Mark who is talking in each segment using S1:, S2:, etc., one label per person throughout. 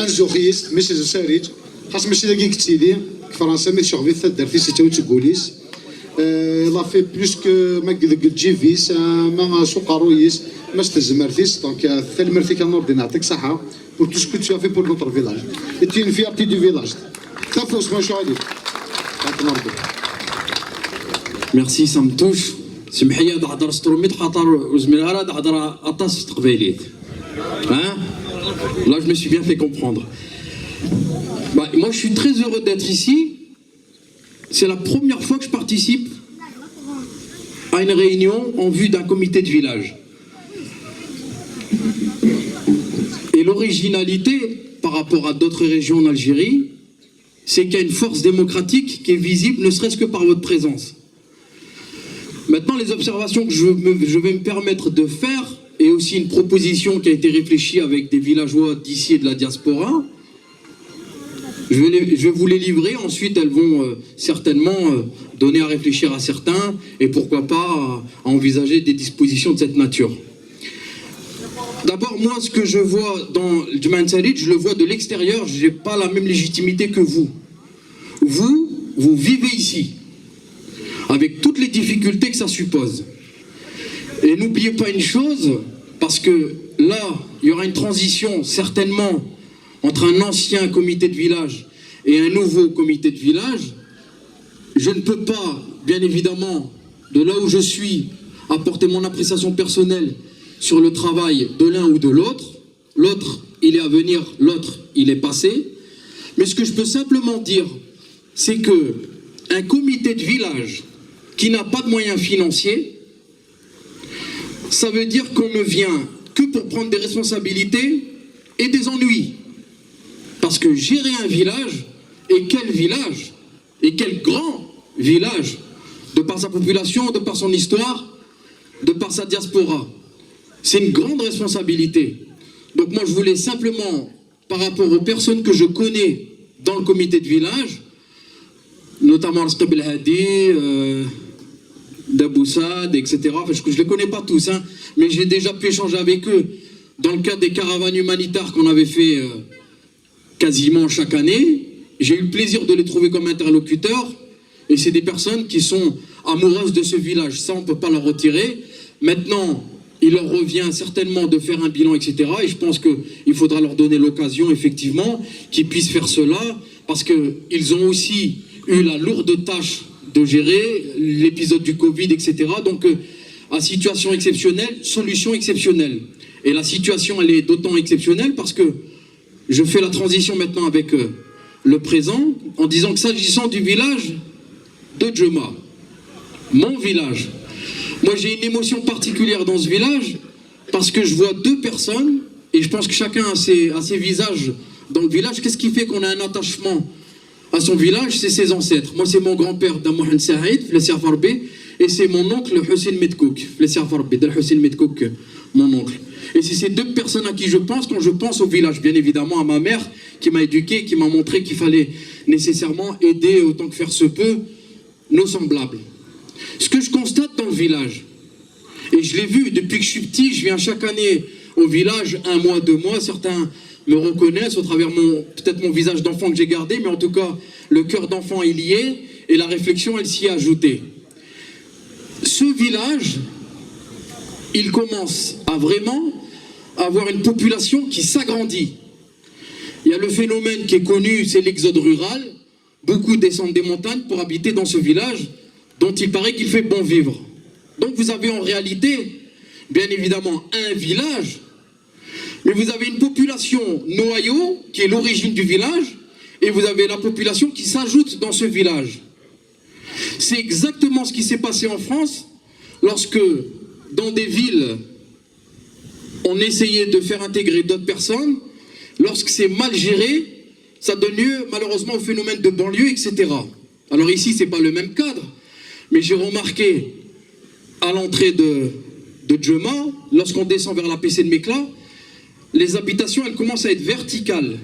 S1: انزوخيس مش ساريج خاص ماشي داكي كتيدي فرنسا مي شغفي تدرتي سيتاو تقوليس لا في بلوس كو ما جيفيس ما سوقارويس ما ستزمرتيس دونك ثالمرتي كان نوردي نعطيك صحه pour tout ce que tu as fait pour notre village. Et tu es une fierté du village.
S2: Merci, ça me touche. سمحية هضر ستروميت خاطر وزميلها راه هضر اطاس تقبيليت. Hein? Là, je me suis bien fait comprendre. Bah, moi, je suis très heureux d'être ici. C'est la première fois que je participe à une réunion en vue d'un comité de village. Et l'originalité par rapport à d'autres régions en Algérie, c'est qu'il y a une force démocratique qui est visible, ne serait-ce que par votre présence. Maintenant, les observations que je vais me permettre de faire, et aussi une proposition qui a été réfléchie avec des villageois d'ici et de la diaspora, je vais vous les livrer, ensuite elles vont certainement donner à réfléchir à certains, et pourquoi pas à envisager des dispositions de cette nature. D'abord, moi, ce que je vois dans le Djman Sarid, je le vois de l'extérieur, je n'ai pas la même légitimité que vous. Vous vivez ici, avec toutes les difficultés que ça suppose. Et n'oubliez pas une chose, parce que là, il y aura une transition, certainement, entre un ancien comité de village et un nouveau comité de village. Je ne peux pas, bien évidemment, de là où je suis, apporter mon appréciation personnelle sur le travail de l'un ou de l'autre. L'autre, il est à venir, l'autre, il est passé. Mais ce que je peux simplement dire, c'est que un comité de village qui n'a pas de moyens financiers, ça veut dire qu'on ne vient que pour prendre des responsabilités et des ennuis. Parce que gérer un village, et quel grand village, de par sa population, de par son histoire, de par sa diaspora, c'est une grande responsabilité. Donc moi, je voulais simplement, par rapport aux personnes que je connais dans le comité de village, notamment Al-Sqib El-Hadi, Daboussad, etc. Enfin, je ne les connais pas tous, hein, mais j'ai déjà pu échanger avec eux dans le cadre des caravanes humanitaires qu'on avait fait quasiment chaque année. J'ai eu le plaisir de les trouver comme interlocuteurs, et c'est des personnes qui sont amoureuses de ce village. Ça, on ne peut pas leur retirer. Maintenant, il leur revient certainement de faire un bilan, etc. Et je pense qu'il faudra leur donner l'occasion, effectivement, qu'ils puissent faire cela, parce qu'ils ont aussi eu la lourde tâche de gérer l'épisode du Covid, etc. Donc, à situation exceptionnelle, solution exceptionnelle. Et la situation, elle est d'autant exceptionnelle parce que je fais la transition maintenant avec le présent, en disant que s'agissant du village de Djema, mon village, moi, j'ai une émotion particulière dans ce village parce que je vois deux personnes, et je pense que chacun a ses visages dans le village. Qu'est-ce qui fait qu'on a un attachement à son village? C'est ses ancêtres. Moi, c'est mon grand-père, Damohan Saïd, Flessia Farbe, et c'est mon oncle, Hussein Medkouk, Flessia Farbe, Hussein Medkouk, mon oncle. Et c'est ces deux personnes à qui je pense quand je pense au village. Bien évidemment, à ma mère qui m'a éduqué, qui m'a montré qu'il fallait nécessairement aider autant que faire se peut nos semblables. Ce que je constate dans le village, et je l'ai vu depuis que je suis petit, je viens chaque année au village, 1 mois, 2 mois, certains me reconnaissent au travers peut-être mon visage d'enfant que j'ai gardé, mais en tout cas, le cœur d'enfant il y est, et la réflexion, elle s'y est ajoutée. Ce village, il commence à vraiment avoir une population qui s'agrandit. Il y a le phénomène qui est connu, c'est l'exode rural. Beaucoup descendent des montagnes pour habiter dans ce village dont il paraît qu'il fait bon vivre. Donc vous avez en réalité, bien évidemment, un village, mais vous avez une population noyau, qui est l'origine du village, et vous avez la population qui s'ajoute dans ce village. C'est exactement ce qui s'est passé en France, lorsque, dans des villes, on essayait de faire intégrer d'autres personnes. Lorsque c'est mal géré, ça donne lieu, malheureusement, au phénomène de banlieue, etc. Alors ici, ce n'est pas le même cadre, mais j'ai remarqué à l'entrée de Djema, lorsqu'on descend vers la PC de Mekla, les habitations, elles commencent à être verticales.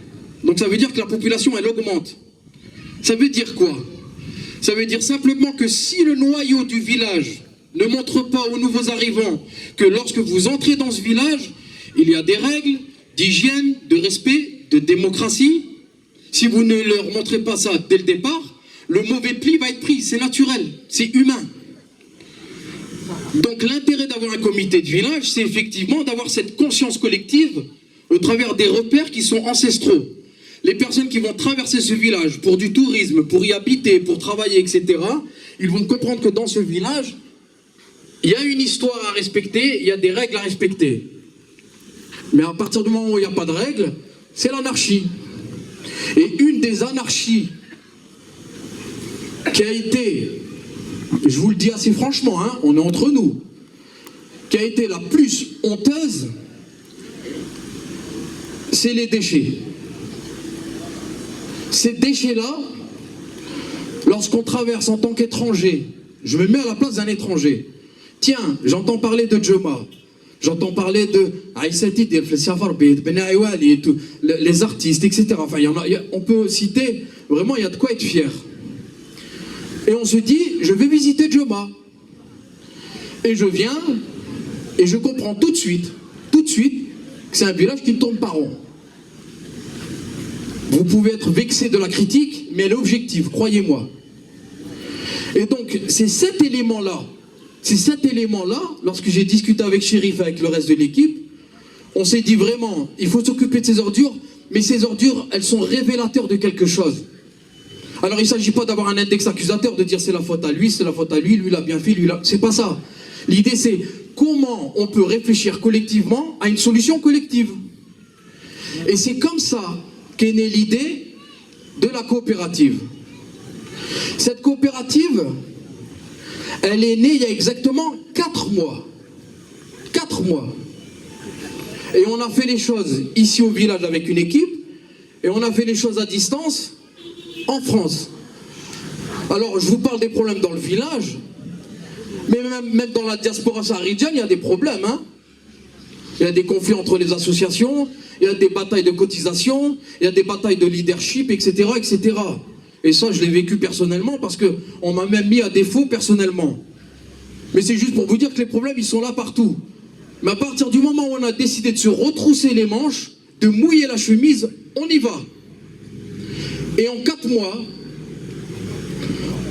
S2: Donc ça veut dire que la population, elle augmente. Ça veut dire quoi? Ça veut dire simplement que si le noyau du village ne montre pas aux nouveaux arrivants que lorsque vous entrez dans ce village, il y a des règles d'hygiène, de respect, de démocratie, si vous ne leur montrez pas ça dès le départ, le mauvais pli va être pris, c'est naturel, c'est humain. Donc l'intérêt d'avoir un comité de village, c'est effectivement d'avoir cette conscience collective au travers des repères qui sont ancestraux. Les personnes qui vont traverser ce village pour du tourisme, pour y habiter, pour travailler, etc., ils vont comprendre que dans ce village, il y a une histoire à respecter, il y a des règles à respecter. Mais à partir du moment où il n'y a pas de règles, c'est l'anarchie. Et une des anarchies qui a été, je vous le dis assez franchement, hein, on est entre nous, qui a été la plus honteuse, c'est les déchets. Ces déchets-là, lorsqu'on traverse en tant qu'étranger, je me mets à la place d'un étranger. Tiens, j'entends parler de Joma, j'entends parler de Aïsati, les artistes, etc. Enfin, on peut citer, vraiment, il y a de quoi être fier. Et on se dit, je vais visiter Joma. Et je viens, et je comprends tout de suite, que c'est un village qui ne tourne pas rond. Vous pouvez être vexé de la critique, mais elle est objective, croyez-moi. Et donc, c'est cet élément-là, lorsque j'ai discuté avec Chérif, avec le reste de l'équipe, on s'est dit vraiment, il faut s'occuper de ces ordures, mais ces ordures, elles sont révélateurs de quelque chose. Alors, il ne s'agit pas d'avoir un index accusateur, de dire c'est la faute à lui, lui l'a bien fait, lui l'a... C'est pas ça. L'idée, c'est comment on peut réfléchir collectivement à une solution collective. Et c'est comme ça qu'est née l'idée de la coopérative. Cette coopérative, elle est née il y a exactement 4 mois. 4 mois. Et on a fait les choses ici au village avec une équipe, et on a fait les choses à distance en France. Alors, je vous parle des problèmes dans le village, mais même dans la diaspora saharienne, il y a des problèmes. Hein. Il y a des conflits entre les associations, il y a des batailles de cotisation, il y a des batailles de leadership, etc., etc. Et ça, je l'ai vécu personnellement parce qu'on m'a même mis à défaut personnellement. Mais c'est juste pour vous dire que les problèmes, ils sont là partout. Mais à partir du moment où on a décidé de se retrousser les manches, de mouiller la chemise, on y va. Et en 4 mois,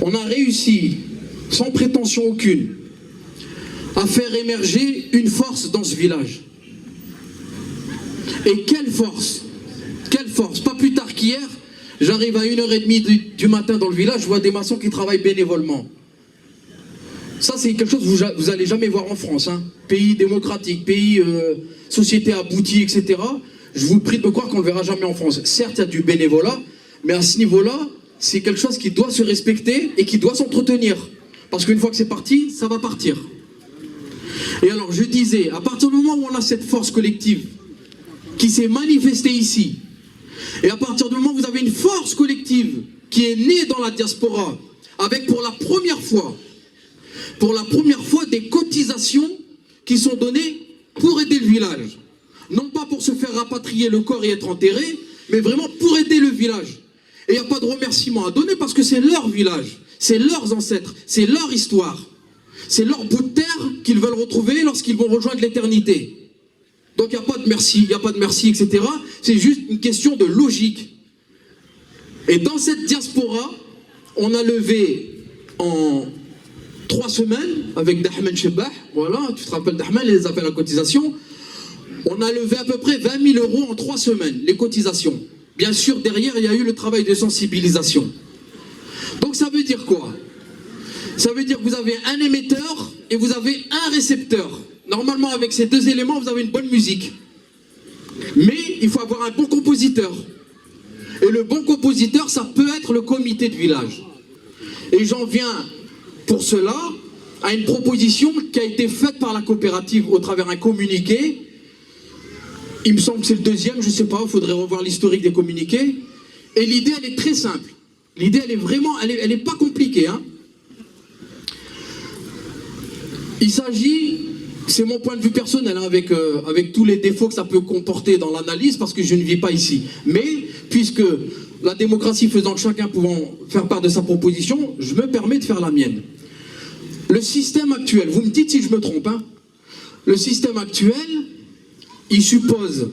S2: on a réussi, sans prétention aucune, à faire émerger une force dans ce village. Et quelle force! Quelle force! Pas plus tard qu'hier, j'arrive à 1h30 du matin dans le village, je vois des maçons qui travaillent bénévolement. Ça, c'est quelque chose que vous n'allez jamais voir en France. Hein. Pays démocratique, pays société aboutie, etc. Je vous prie de me croire qu'on ne le verra jamais en France. Certes, il y a du bénévolat, mais à ce niveau-là, c'est quelque chose qui doit se respecter et qui doit s'entretenir. Parce qu'une fois que c'est parti, ça va partir. Et alors, je disais, à partir du moment où on a cette force collective qui s'est manifestée ici, et à partir du moment où vous avez une force collective qui est née dans la diaspora, avec pour la première fois, des cotisations qui sont données pour aider le village. Non pas pour se faire rapatrier le corps et être enterré, mais vraiment pour aider le village. Et il n'y a pas de remerciement à donner parce que c'est leur village, c'est leurs ancêtres, c'est leur histoire. C'est leur bout de terre qu'ils veulent retrouver lorsqu'ils vont rejoindre l'éternité. Donc il n'y a pas de merci, etc. C'est juste une question de logique. Et dans cette diaspora, on a levé en 3 semaines, avec Dahman Chebah, voilà, tu te rappelles Dahman, les appels à cotisation, on a levé à peu près 20 000 € en 3 semaines, les cotisations. Bien sûr, derrière, il y a eu le travail de sensibilisation. Donc ça veut dire quoi? Ça veut dire que vous avez un émetteur et vous avez un récepteur. Normalement, avec ces 2 éléments, vous avez une bonne musique. Mais il faut avoir un bon compositeur. Et le bon compositeur, ça peut être le comité de village. Et j'en viens, pour cela, à une proposition qui a été faite par la coopérative au travers d'un communiqué. Il me semble que c'est le 2e, je ne sais pas, il faudrait revoir l'historique des communiqués. Et l'idée, elle est très simple. L'idée, elle est vraiment, elle est pas compliquée. Hein. Il s'agit, c'est mon point de vue personnel, hein, avec tous les défauts que ça peut comporter dans l'analyse, parce que je ne vis pas ici. Mais, puisque la démocratie faisant que chacun pouvant faire part de sa proposition, je me permets de faire la mienne. Le système actuel, vous me dites si je me trompe, hein, le système actuel, il suppose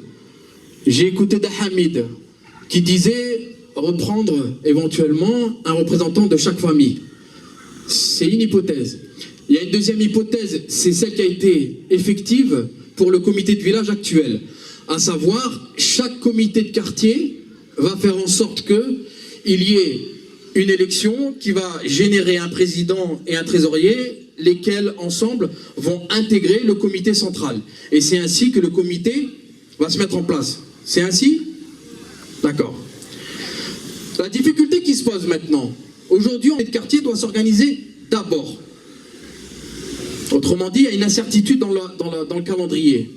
S2: J'ai écouté Dahamid qui disait reprendre éventuellement un représentant de chaque famille. C'est une hypothèse. Il y a une deuxième hypothèse, c'est celle qui a été effective pour le comité de village actuel. À savoir, chaque comité de quartier va faire en sorte qu'il y ait une élection qui va générer un président et un trésorier, lesquels ensemble vont intégrer le comité central. Et c'est ainsi que le comité va se mettre en place. C'est ainsi? D'accord. La difficulté qui se pose maintenant, aujourd'hui, le quartier doit s'organiser d'abord. Autrement dit, il y a une incertitude dans le calendrier.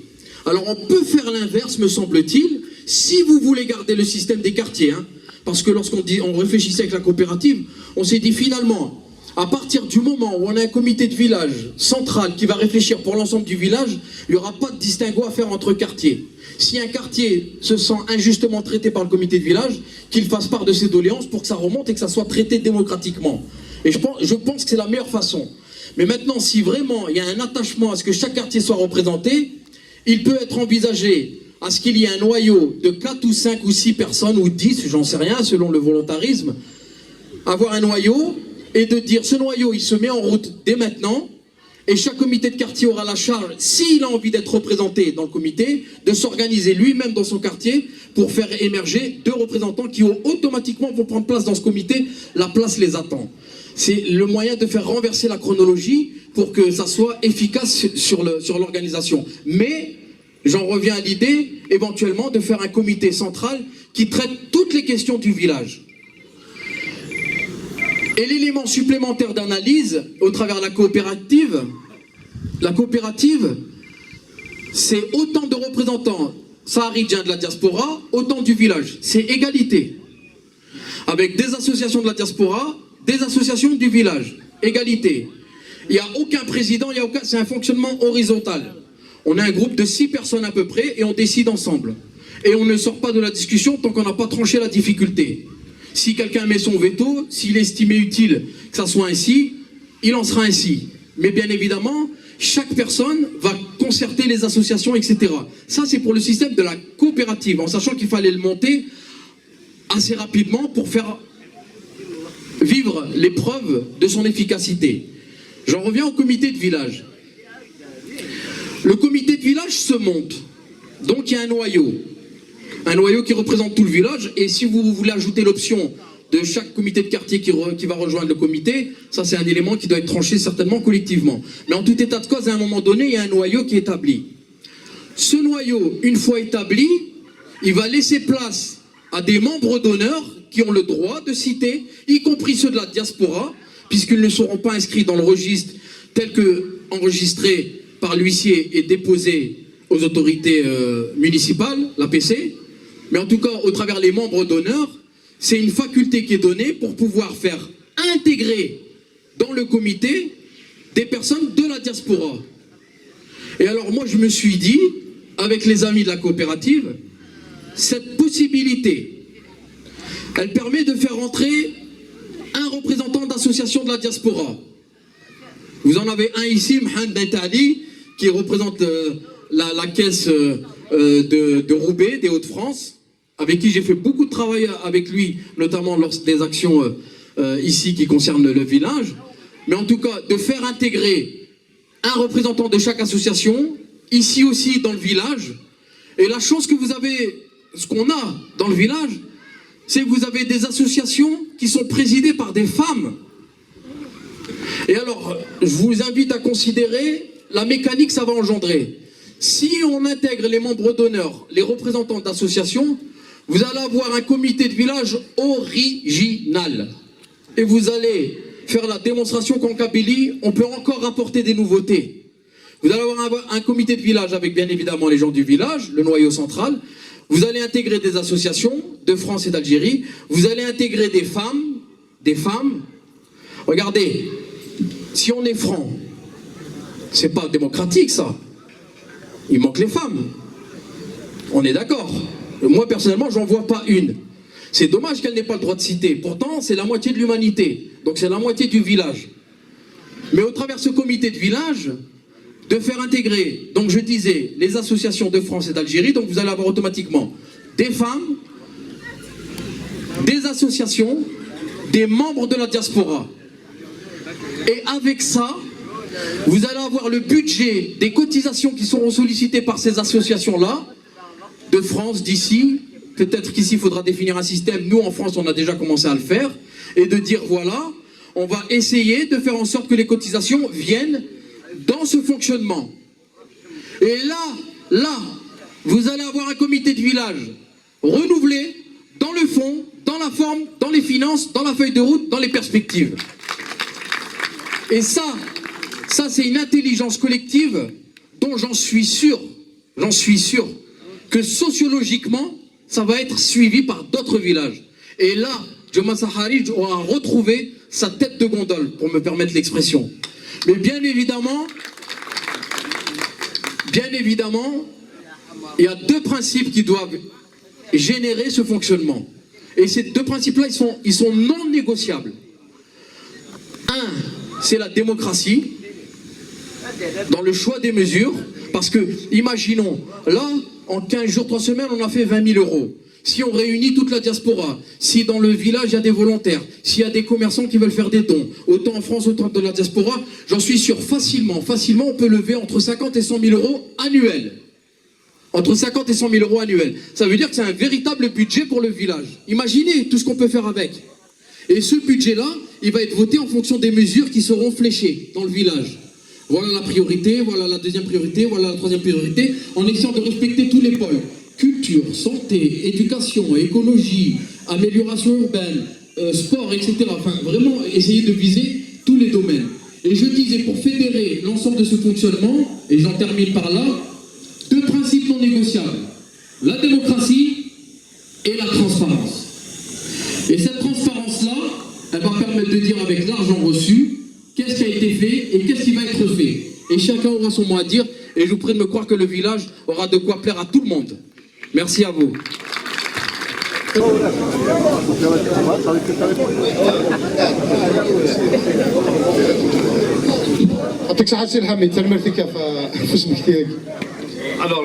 S2: Alors on peut faire l'inverse, me semble-t-il, si vous voulez garder le système des quartiers. Parce que lorsqu'on réfléchissait avec la coopérative, on s'est dit finalement, à partir du moment où on a un comité de village central qui va réfléchir pour l'ensemble du village, il n'y aura pas de distinguo à faire entre quartiers. Si un quartier se sent injustement traité par le comité de village, qu'il fasse part de ses doléances pour que ça remonte et que ça soit traité démocratiquement. Et je pense que c'est la meilleure façon. Mais maintenant, si vraiment il y a un attachement à ce que chaque quartier soit représenté, il peut être envisagé à ce qu'il y ait un noyau de 4 ou 5 ou 6 personnes, ou 10, j'en sais rien, selon le volontarisme, avoir un noyau et de dire ce noyau, il se met en route dès maintenant, et chaque comité de quartier aura la charge, s'il a envie d'être représenté dans le comité, de s'organiser lui-même dans son quartier pour faire émerger 2 représentants qui automatiquement vont prendre place dans ce comité, la place les attend. C'est le moyen de faire renverser la chronologie pour que ça soit efficace sur l'organisation. Mais j'en reviens à l'idée, éventuellement, de faire un comité central qui traite toutes les questions du village. Et l'élément supplémentaire d'analyse, au travers de la coopérative, c'est autant de représentants saharidiens de la diaspora, autant du village. C'est égalité. Avec des associations de la diaspora, des associations du village. Égalité. Il n'y a aucun président, c'est un fonctionnement horizontal. On a un groupe de 6 personnes à peu près et on décide ensemble. Et on ne sort pas de la discussion tant qu'on n'a pas tranché la difficulté. Si quelqu'un met son veto, s'il estimait utile que ça soit ainsi, il en sera ainsi. Mais bien évidemment, chaque personne va concerter les associations, etc. Ça, c'est pour le système de la coopérative, en sachant qu'il fallait le monter assez rapidement pour faire vivre l'épreuve de son efficacité. J'en reviens au comité de village. Le comité de village se monte. Donc il y a un noyau qui représente tout le village, et si vous voulez ajouter l'option de chaque comité de quartier qui va rejoindre le comité, ça c'est un élément qui doit être tranché certainement collectivement. Mais en tout état de cause, à un moment donné, il y a un noyau qui est établi. Ce noyau, une fois établi, il va laisser place à des membres d'honneur qui ont le droit de citer, y compris ceux de la diaspora, puisqu'ils ne seront pas inscrits dans le registre tel que enregistré par l'huissier et déposé aux autorités municipales, l'APC. Mais en tout cas, au travers les membres d'honneur, c'est une faculté qui est donnée pour pouvoir faire intégrer dans le comité des personnes de la diaspora. Et alors moi, je me suis dit, avec les amis de la coopérative, cette possibilité, elle permet de faire entrer un représentant d'association de la diaspora. Vous en avez un ici, Mohamed Bentali, qui représente la caisse de Roubaix, des Hauts-de-France, avec qui j'ai fait beaucoup de travail avec lui, notamment lors des actions ici qui concernent le village. Mais en tout cas, de faire intégrer un représentant de chaque association, ici aussi dans le village. Et la chance que vous avez, ce qu'on a dans le village, c'est que vous avez des associations qui sont présidées par des femmes. Et alors, je vous invite à considérer la mécanique que ça va engendrer. Si on intègre les membres d'honneur, les représentants d'associations, vous allez avoir un comité de village original. Et vous allez faire la démonstration qu'en Kabylie, on peut encore apporter des nouveautés. Vous allez avoir un comité de village avec bien évidemment les gens du village, le noyau central. Vous allez intégrer des associations de France et d'Algérie. Vous allez intégrer des femmes. Regardez, si on est franc, c'est pas démocratique ça. Il manque les femmes. On est d'accord. Moi personnellement, j'en vois pas une. C'est dommage qu'elle n'ait pas le droit de citer. Pourtant, c'est la moitié de l'humanité. Donc c'est la moitié du village. Mais au travers de ce comité de village, de faire intégrer, donc je disais, les associations de France et d'Algérie, donc vous allez avoir automatiquement des femmes, des associations, des membres de la diaspora. Et avec ça, vous allez avoir le budget des cotisations qui seront sollicitées par ces associations-là, de France, d'ici. Peut-être qu'ici, il faudra définir un système. Nous, en France, on a déjà commencé à le faire. Et de dire, voilà, on va essayer de faire en sorte que les cotisations viennent dans ce fonctionnement. Et là, vous allez avoir un comité de village renouvelé dans le fond, dans la forme, dans les finances, dans la feuille de route, dans les perspectives. Et ça c'est une intelligence collective dont j'en suis sûr que sociologiquement, ça va être suivi par d'autres villages. Et là, Djuma Sahari aura retrouvé sa tête de gondole, pour me permettre l'expression. Mais bien évidemment, il y a deux principes qui doivent générer ce fonctionnement. Et ces deux principes-là, ils sont non négociables. Un, c'est la démocratie, dans le choix des mesures, parce que, imaginons, là, en 15 jours, 3 semaines, on a fait 20 000 €. Si on réunit toute la diaspora, si dans le village, il y a des volontaires, s'il y a des commerçants qui veulent faire des dons, autant en France, autant dans la diaspora, j'en suis sûr, facilement, on peut lever entre 50 et 100 000 € annuels. Entre 50 et 100 000 € annuels. Ça veut dire que c'est un véritable budget pour le village. Imaginez tout ce qu'on peut faire avec. Et ce budget-là, il va être voté en fonction des mesures qui seront fléchées dans le village. Voilà la priorité, voilà la deuxième priorité, voilà la troisième priorité, en essayant de respecter tous les pôles. Culture, santé, éducation, écologie, amélioration urbaine, sport, etc. Enfin, vraiment essayer de viser tous les domaines. Et je disais, pour fédérer l'ensemble de ce fonctionnement, et j'en termine par là, deux principes non négociables. La démocratie et la transparence. Et cette transparence-là, elle va permettre de dire avec l'argent reçu, qu'est-ce qui a été fait et qu'est-ce qui va être fait. Et chacun aura son mot à dire. Et je vous prie de me croire que le village aura de quoi plaire à tout le monde. Merci à vous.
S3: Alors,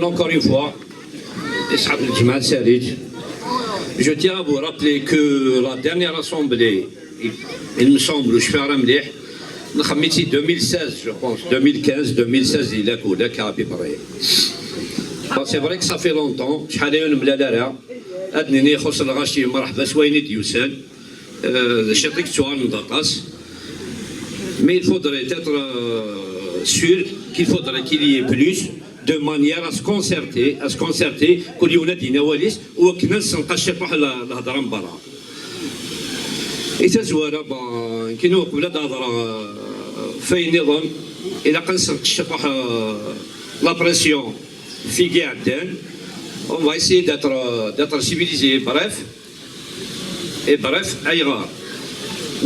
S3: encore une fois, je tiens à vous rappeler que la dernière assemblée, il me semble, je fais un ramlih, 2016, je pense, 2015, 2016, il a coulé, c'est vrai que ça fait longtemps. Mais il faudrait être sûr qu'il faudrait qu'il y ait plus de manière à se concerter, كل يوم دينا واليس وكناس نقشطوا الهضره من برا. إذا زوارة كينو قبل الهضره في نظام إلا قنص نقشطوا لا بريسيون في كاع الدان. On va essayer d'être civilisé, bref, ailleurs.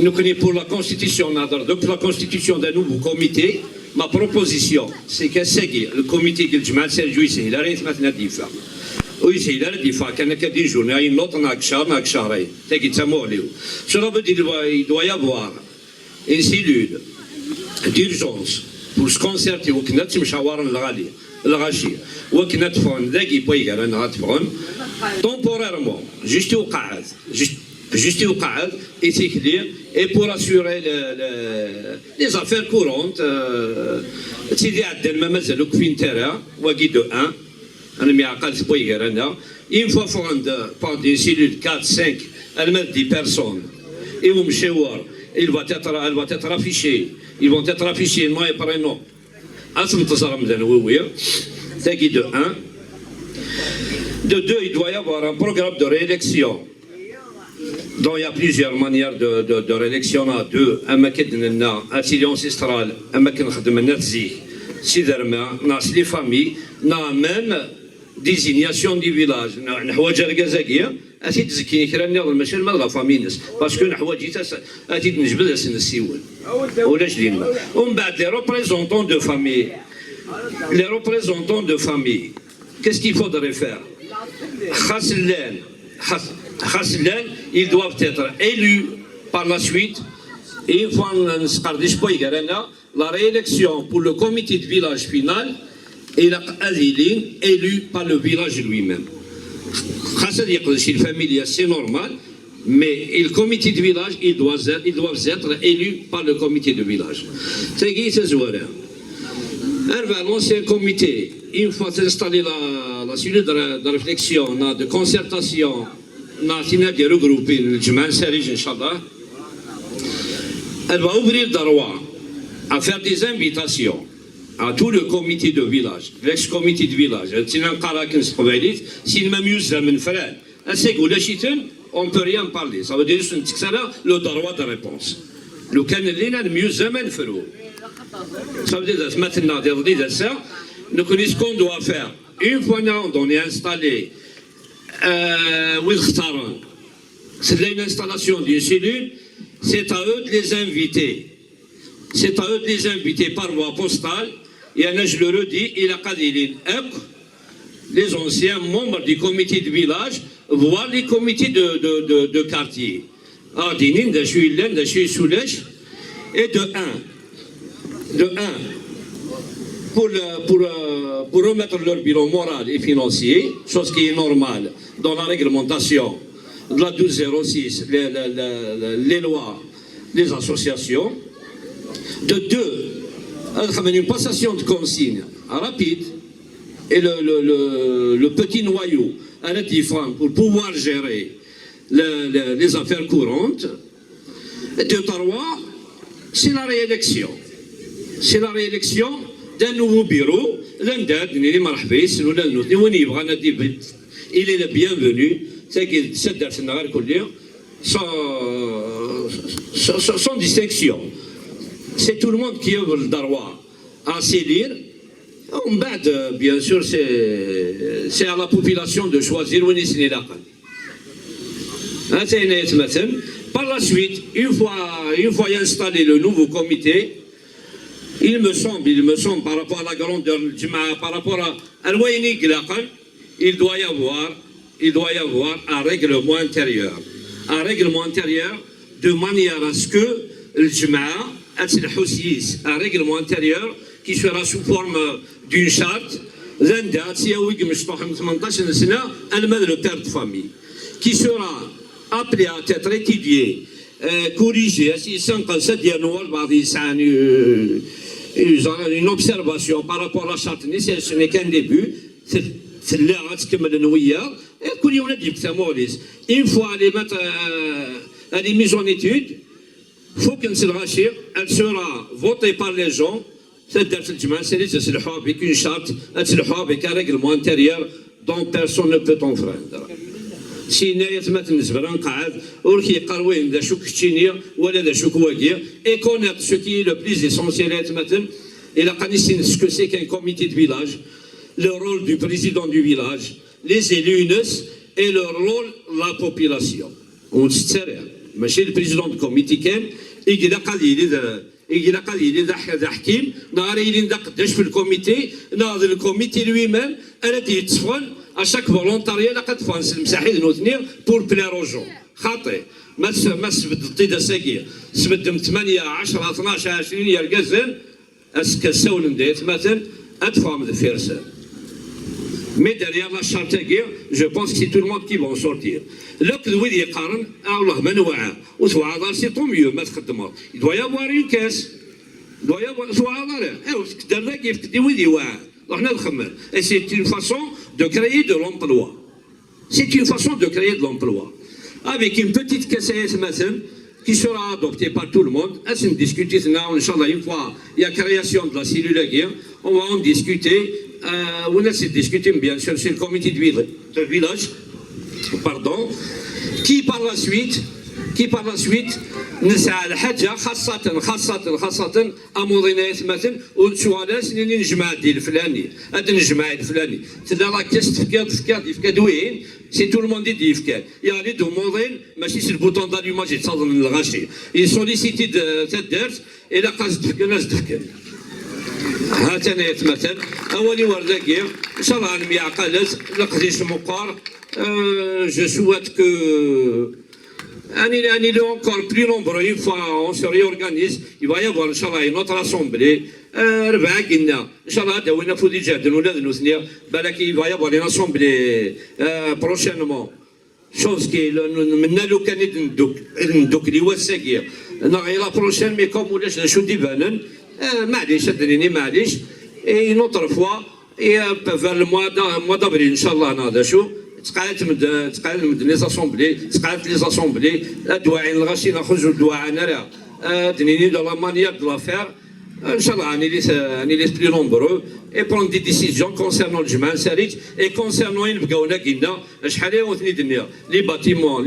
S3: Nous connaissons pour la Constitution, donc la Constitution d'un nouveau comité. Ma proposition, c'est que le comité qui est il a rien maintenant d'IFA. Oui, il a d'IFA, qu'il y a des journées, il y a une autre nakshar, cela veut dire qu'il doit y avoir une cellule d'urgence pour se concerter au Knat Mshawar al-Ghashi, au Knat Fon, temporairement, juste au Qa'ad, et c'est clair, et pour assurer les affaires courantes, Sidi Adel Mamazal Oukfin Terra, Wagi de 1, une fois pendant une cellule 4-5, elle met 10 personnes, et au Mshawar, elle va être affichée, ils vont être affichés, nom et prénom. Asm Tazaram Danouir, Tagui de 1. De 2, il doit y avoir un programme de réélection. Donc il y a plusieurs manières de réélection. Deux, un style ancestral, un les familles, même désignation du village. Parce que les représentants de famille, qu'est-ce qu'il faudrait faire? Ils doivent être élus par la suite. Et une fois la réélection pour le comité de village final est élu par le village lui-même. c'est normal, mais le comité de village, ils doivent être élus par le comité de village. C'est l'ancien comité, une fois installé la cellule de réflexion, de concertation, on a regroupé le Jman Serij, Inch'Allah, elle va ouvrir le droit à faire des invitations à tout le comité de village, l'ex-comité de village. On ne peut rien parler. Ça veut dire que le droit de réponse. Le Canadien est mieux jamais fait. Ça veut dire que maintenant, nous connaissons ce qu'on doit faire. Une fois on est installé, c'est une installation d'une cellule, c'est à eux de les inviter. C'est à eux de les inviter par voie postale. Et je le redis, il a dit les anciens membres du comité de village, voire les comités de quartier. Et de 1. Pour remettre leur bilan moral et financier, chose qui est normale dans la réglementation de la 1206, les lois des associations. De 2, une passation de consignes rapide et le petit noyau à la différence pour pouvoir gérer les affaires courantes. De 3, c'est la réélection. C'est la réélection d'un nouveau bureau. Il est le bienvenu. Sans distinction. C'est tout le monde qui ouvre le droit à s'élire. Bien sûr, c'est à la population de choisir où est-ce qu'il est. Par la suite, une fois installé le nouveau comité, il me semble, par rapport à la grandeur du Juma, par rapport à l'Ouaini Glaqan, il doit y avoir un règlement intérieur. Un règlement intérieur de manière à ce que le Juma, un règlement intérieur qui sera sous forme d'une charte, le père de famille, qui sera appelé à être étudié, corrigé, une observation par rapport à la charte, ce n'est qu'un début, c'est l'air une fois elle est mise en étude, il faut qu'elle sera votée par les gens. C'est avec une charte, avec un règlement intérieur dont personne ne peut enfreindre. Et connaître ce qui est le plus essentiel, et ce que c'est qu'un comité de village, le rôle du président du village, les élus et le rôle de la population. On ne sait rien. Mais chez le président du comité, il y a le comité lui-même, à chaque volontariat pour plaire aux gens. ما سبدتي دا ساكي سبدم 8 10 12 20 يرقزن اسك سولن ديت مثلا ادفع de faire ça. Mais derrière la charte, je pense que c'est tout le monde qui va en sortir. C'est tant mieux. Il doit y avoir une caisse. Il doit y avoir et c'est une façon de créer de l'emploi. C'est une façon de créer de l'emploi. Avec une petite caisse qui sera adoptée par tout le monde. On discuter, une fois il y a création de la cellule à guerre, on va en discuter. On a discuté bien sûr sur le comité de village, qui par la suite نسعى الحاجة خاصة أمورنا مثلا وسؤالات نجمع ديال الفلاني هذا نجمع الفلاني تلا راه كاس تفكاد وين سي تو الموند دي يفكاد يعني دو موديل ماشي سي البوطون داليماج يتصادر من الغاشي يسوليسيتي تدارت إلا قاصد تفكاد ناس تفكاد ها تاني مثلا أولي ورداكير إن شاء الله نمي عقالات لقديش مقار جو سوات كو est encore plus nombreux, une fois on se réorganise, il va y avoir, Inch'Allah, une autre assemblée. ربعة قلنا ان شاء الله داوينا فودي جهدن ولا ذنوثنيا بالك يبغى يبغى لنا اسومبلي بروشينمون شوز كي منا لو كان ندوك لي واساكيا نغي لا بروشين مي كوم ولاش شو ديبانن معليش ادريني معليش اي نوتر فوا اي فير الموا دابريل ان شاء الله ناضا شو تقالت مد لي زاسومبلي تقالت لي زاسومبلي دواعين الغاشي نخرجوا دواعنا راه تنيني دو لا مانيير دو لافير Inch'Allah, on est les plus nombreux et prendre des décisions concernant le Jum'ah al-Sarij et concernant les bâtiments.